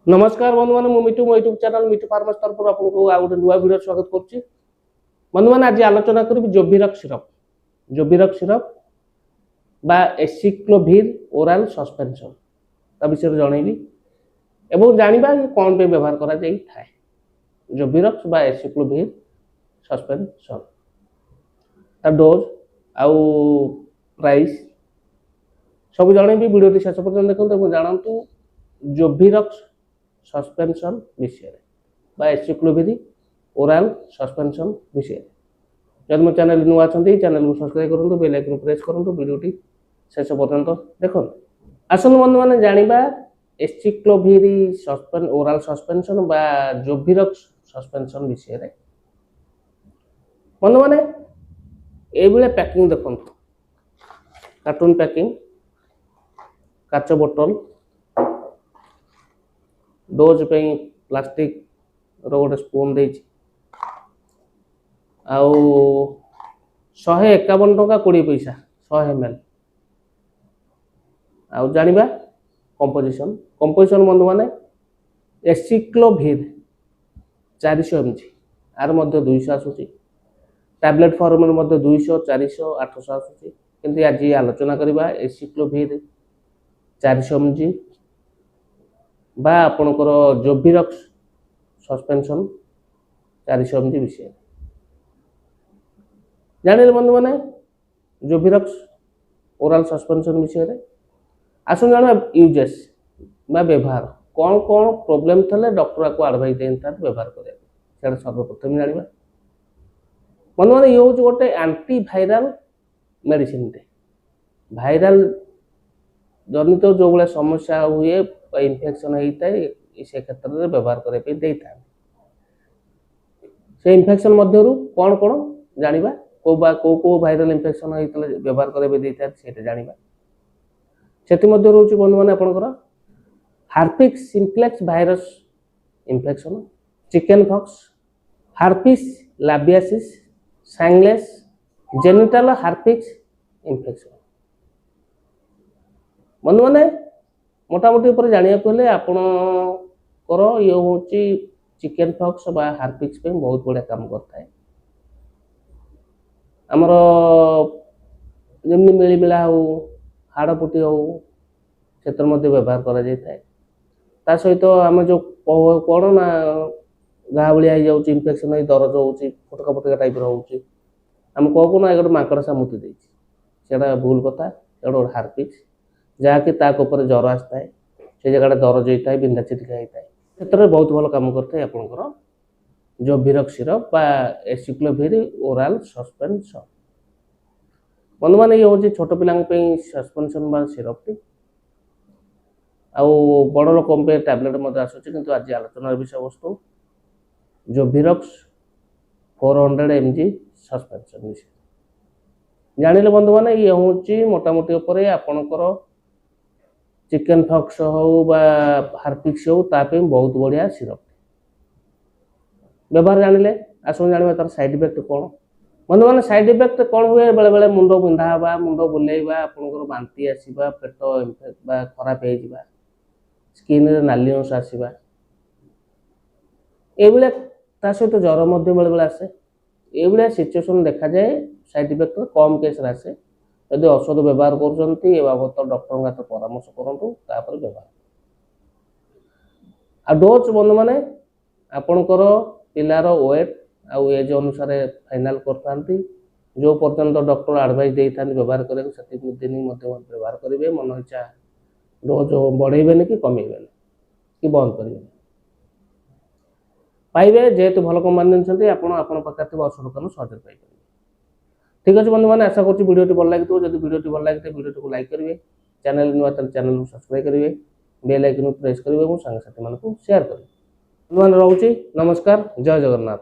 नमस्कार बंधु मैंने मिठू मो यूट्यूब चैनल मिठू फार्मर्स तरफ आपको आ गोटे नुआ वीडियो स्वागत करुच्ची। बंधु मैंने आज आलोचना करी जोभिरक सिरप बा एसिक्लोभिर ओराल सस्पेंशन ता विषय जनइबी एवं जानिबा कौन पे व्यवहार करा जाई थाए जोभिरक बा एसिक्लोभिर सस्पेंशन ता डोज आउ प्राइस सब जनइबी। वीडियो शेष पर्यंत देखते जानतु जोभिरक सस्पेंशन विषय बा एसिक्लोभिर ओराल सस्पेंशन विषय। जब मो चैनल नुआ चैनल को सब्सक्राइब करूँ, बेल आइकन प्रेस करूँ, वीडियो शेष पर्यंत देखो। आसन बंधु मैंने जानिबा एसिक्लोभिर ओराल सस्पेंशन बा जोभिरक सस्पेंशन विषय। बंधु मैंने ये पैकिंग देखो, कार्टून पैकिंग, काच बोतल, डोज पे प्लास्टिक रोटे स्पून दे 151 टंका 20 पैसा 100 ml। आउ जानिबा कंपोजिशन बंधु माने एसिक्लोभिर 400 mg आर मध्य 200 आसुची, टैबलेट फॉर्म में मध्य 200 400 800 आसुची। किंतु आज आलोचना करबा एसिक्लोभिर 400 mg बा आपणकर जोभिरक सस्पेंशन 400 mg विषय। जानिले बंधु माने जोभिरक ओराल सस्पेंशन विषय। आसन जाना यूजेस बा व्यवहार कौन कौन प्रॉब्लम थले डॉक्टर को एडवाइस देता व्यवहार करे सेटा सर्वप्रथम जानिबा। बंधु माने ये होच गोटे एंटी वायरल मेडिसिन टे वायरल जनित जो बड़े समस्या हुए इन्फेक्शन होता है से क्षेत्र में व्यवहार करने से इन्फेक्शन मध्य कौन कौन जानिबा को वायरल इन्फेक्शन होता है व्यवहार करते जानिबा। सेति मध्य रहउची बंधु माने आपनकर herpes simplex virus infection, chicken pox, herpes labialis, shingles, genital herpes infection. बंधु माने मोटामोटी ऊपर जानिया पहले आपणकर ये हूँ चिकन पॉक्स बा हार्पिक्स पे बहुत बड़ा काम करता है। आमर जमी मिलीमिला हो हाड़पुटी हो क्षेत्र मध्य व्यवहार करा जाता है। ता सहित आम जो कौन ना घा भाया हो जाऊँ इन्फेक्शन हो दरज हो फटका फटका टाइप रोचे आम कहू ना गोटे माकड़सा मुति देटा भूल कथा गोटे हार्पिक्स जहाँकि तापर ज्वर आता है से जगह दरज होता है बिंधा चिटिका होता है क्षेत्र में बहुत भल काम करता है आपंकर जोभिरक सिरप बा एसिक्लोभिर ओराल सस्पेंशन। बंधु माने ये हूँ छोट पिला सस्पेंशन बा सिरप टी आउ बड़ लोक टैबलेट आसूँ किंतु आज आलोचनार विषय वस्तु जोभिरक 400 mg सस्पेंशन विषय। जानिले बंधु माने ये हूँ मोटामोटी उपर आपणकर चिकन पॉक्स हो बा हार्पिक्स हो तापे बहुत बढ़िया सिरप व्यवहार जानिले। आसन जानिबा तार साइड इफेक्ट कौन बंधु माने साइड इफेक्ट कौन हुए बेले बेले मुंड बिंधा हवा मुंड बुलेइबा आपनकर बांती आसीबा पेट इन्फेक्ट बा खराब हो जाबा स्किन रे नाली अंश आसीबा एबले ता सहित ज्वर मध्य बेले बेले आसे एबले सिचुएशन देखा जाए साइड इफेक्ट कम केस रे आसे। यदि औषध व्यवहार कर बाबद डॉक्टर परामर्श करूँ व्यवहार आ डोज बंधु माने आपणकर पिलार वेट आउ एज अनुसार फाइनाल करते जो पर्यंत डॉक्टर एडवाइस देता व्यवहार करें से दिन व्यवहार करेंगे। मन इच्छा डोज बढ़ेबे कि कमेबे कि बंद करेंगे पाइबे जेहेतु भल कंपनी आपण पाखे औषध दुकान सहज पाइबे। ठीक अच्छे बंधु मैंने आशा करूँ वीडियो भल लगी जब वीडियो भल लगी वीडियो को लाइक करेंगे, चैनल नुआ चैनल को सब्सक्राइब करेंगे, बेल आइकन प्रेस करेंगे और सांगसाथी मानक शेयर करेंगे। बंधु मैंने रोचे नमस्कार, जय जगन्नाथ।